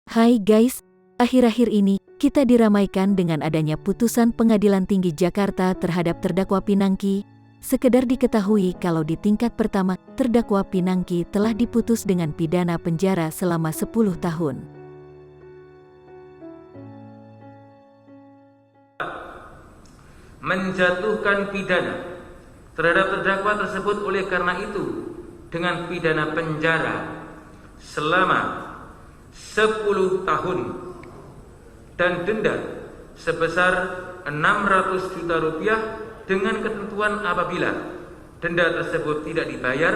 Hai guys, akhir-akhir ini kita diramaikan dengan adanya putusan Pengadilan Tinggi Jakarta terhadap terdakwa Pinangki. Sekedar diketahui kalau di tingkat pertama, terdakwa Pinangki telah diputus dengan pidana penjara selama 10 tahun. Menjatuhkan pidana terhadap terdakwa tersebut oleh karena itu dengan pidana penjara selama 10 tahun dan denda sebesar 600 juta rupiah dengan ketentuan apabila denda tersebut tidak dibayar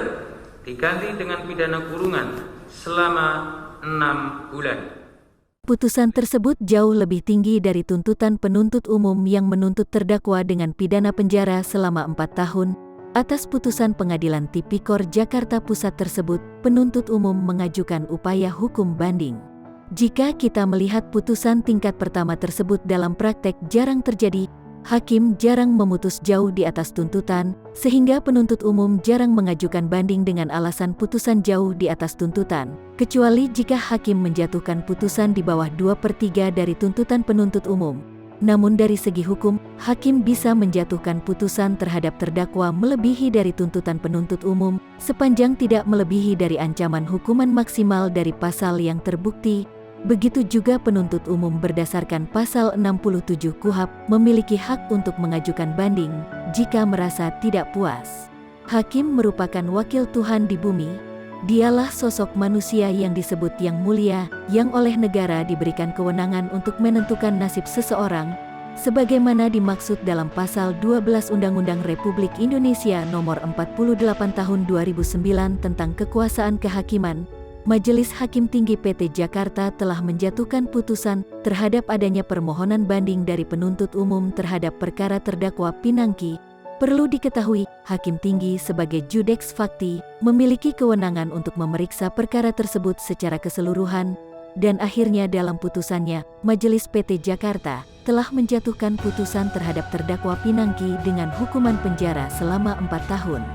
diganti dengan pidana kurungan selama 6 bulan. Putusan tersebut jauh lebih tinggi dari tuntutan penuntut umum yang menuntut terdakwa dengan pidana penjara selama 4 tahun. Atas putusan Pengadilan Tipikor Jakarta Pusat tersebut, penuntut umum mengajukan upaya hukum banding. Jika kita melihat putusan tingkat pertama tersebut dalam praktek jarang terjadi, hakim jarang memutus jauh di atas tuntutan, sehingga penuntut umum jarang mengajukan banding dengan alasan putusan jauh di atas tuntutan, kecuali jika hakim menjatuhkan putusan di bawah 2/3 dari tuntutan penuntut umum. Namun dari segi hukum, hakim bisa menjatuhkan putusan terhadap terdakwa melebihi dari tuntutan penuntut umum, sepanjang tidak melebihi dari ancaman hukuman maksimal dari pasal yang terbukti. Begitu juga penuntut umum berdasarkan pasal 67 KUHP memiliki hak untuk mengajukan banding jika merasa tidak puas. Hakim merupakan wakil Tuhan di bumi. Dialah sosok manusia yang disebut yang mulia, yang oleh negara diberikan kewenangan untuk menentukan nasib seseorang, sebagaimana dimaksud dalam pasal 12 Undang-Undang Republik Indonesia Nomor 48 Tahun 2009 tentang Kekuasaan Kehakiman. Majelis Hakim Tinggi PT Jakarta telah menjatuhkan putusan terhadap adanya permohonan banding dari penuntut umum terhadap perkara terdakwa Pinangki. Perlu diketahui, Hakim Tinggi sebagai Judex Fakti memiliki kewenangan untuk memeriksa perkara tersebut secara keseluruhan, dan akhirnya dalam putusannya, Majelis PT Jakarta telah menjatuhkan putusan terhadap terdakwa Pinangki dengan hukuman penjara selama 4 tahun.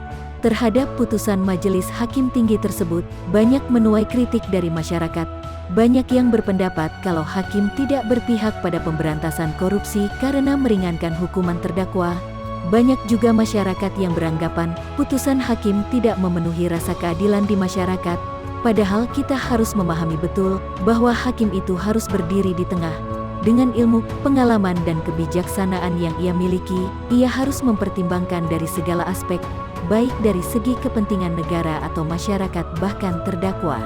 Terhadap putusan Majelis Hakim Tinggi tersebut, banyak menuai kritik dari masyarakat. Banyak yang berpendapat kalau hakim tidak berpihak pada pemberantasan korupsi karena meringankan hukuman terdakwa. Banyak juga masyarakat yang beranggapan putusan hakim tidak memenuhi rasa keadilan di masyarakat, padahal kita harus memahami betul bahwa hakim itu harus berdiri di tengah. Dengan ilmu, pengalaman dan kebijaksanaan yang ia miliki, ia harus mempertimbangkan dari segala aspek, baik dari segi kepentingan negara atau masyarakat bahkan terdakwa.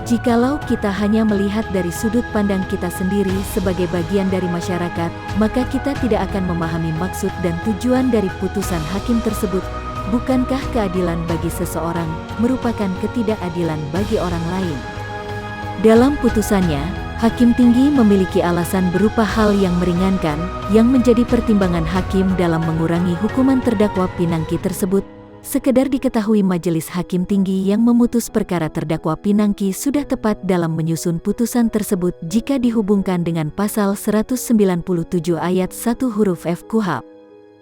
Jikalau kita hanya melihat dari sudut pandang kita sendiri sebagai bagian dari masyarakat, maka kita tidak akan memahami maksud dan tujuan dari putusan hakim tersebut. Bukankah keadilan bagi seseorang merupakan ketidakadilan bagi orang lain? Dalam putusannya, Hakim Tinggi memiliki alasan berupa hal yang meringankan, yang menjadi pertimbangan hakim dalam mengurangi hukuman terdakwa Pinangki tersebut. Sekedar diketahui Majelis Hakim Tinggi yang memutus perkara terdakwa Pinangki sudah tepat dalam menyusun putusan tersebut jika dihubungkan dengan pasal 197 ayat 1 huruf F KUHP.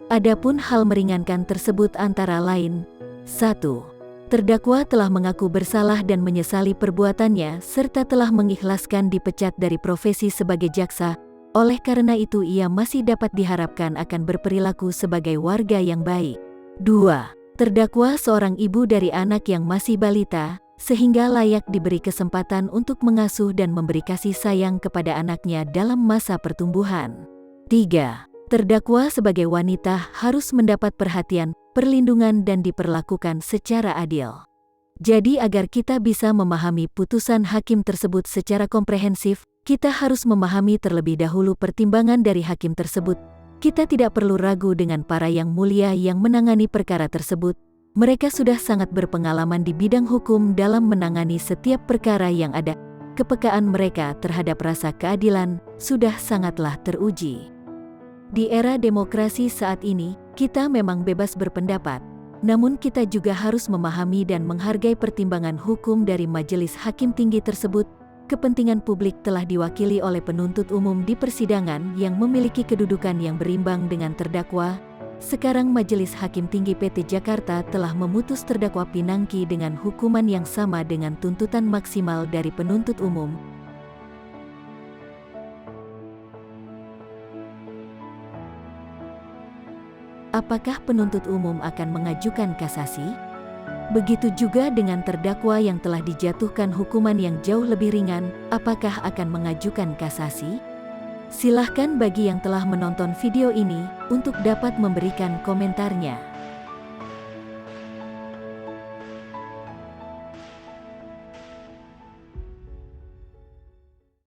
Adapun hal meringankan tersebut antara lain: 1. Terdakwa telah mengaku bersalah dan menyesali perbuatannya serta telah mengikhlaskan dipecat dari profesi sebagai jaksa. Oleh karena itu ia masih dapat diharapkan akan berperilaku sebagai warga yang baik. 2. Terdakwa seorang ibu dari anak yang masih balita, sehingga layak diberi kesempatan untuk mengasuh dan memberi kasih sayang kepada anaknya dalam masa pertumbuhan. 3. Terdakwa sebagai wanita harus mendapat perhatian, perlindungan dan diperlakukan secara adil. Jadi agar kita bisa memahami putusan hakim tersebut secara komprehensif, kita harus memahami terlebih dahulu pertimbangan dari hakim tersebut. Kita tidak perlu ragu dengan para yang mulia yang menangani perkara tersebut. Mereka sudah sangat berpengalaman di bidang hukum dalam menangani setiap perkara yang ada. Kepekaan mereka terhadap rasa keadilan sudah sangatlah teruji. Di era demokrasi saat ini, kita memang bebas berpendapat. Namun kita juga harus memahami dan menghargai pertimbangan hukum dari Majelis Hakim Tinggi tersebut. Kepentingan publik telah diwakili oleh penuntut umum di persidangan yang memiliki kedudukan yang berimbang dengan terdakwa. Sekarang Majelis Hakim Tinggi PT Jakarta telah memutus terdakwa Pinangki dengan hukuman yang sama dengan tuntutan maksimal dari penuntut umum. apakah penuntut umum akan mengajukan kasasi? Begitu juga dengan terdakwa yang telah dijatuhkan hukuman yang jauh lebih ringan, apakah akan mengajukan kasasi? Silahkan bagi yang telah menonton video ini untuk dapat memberikan komentarnya.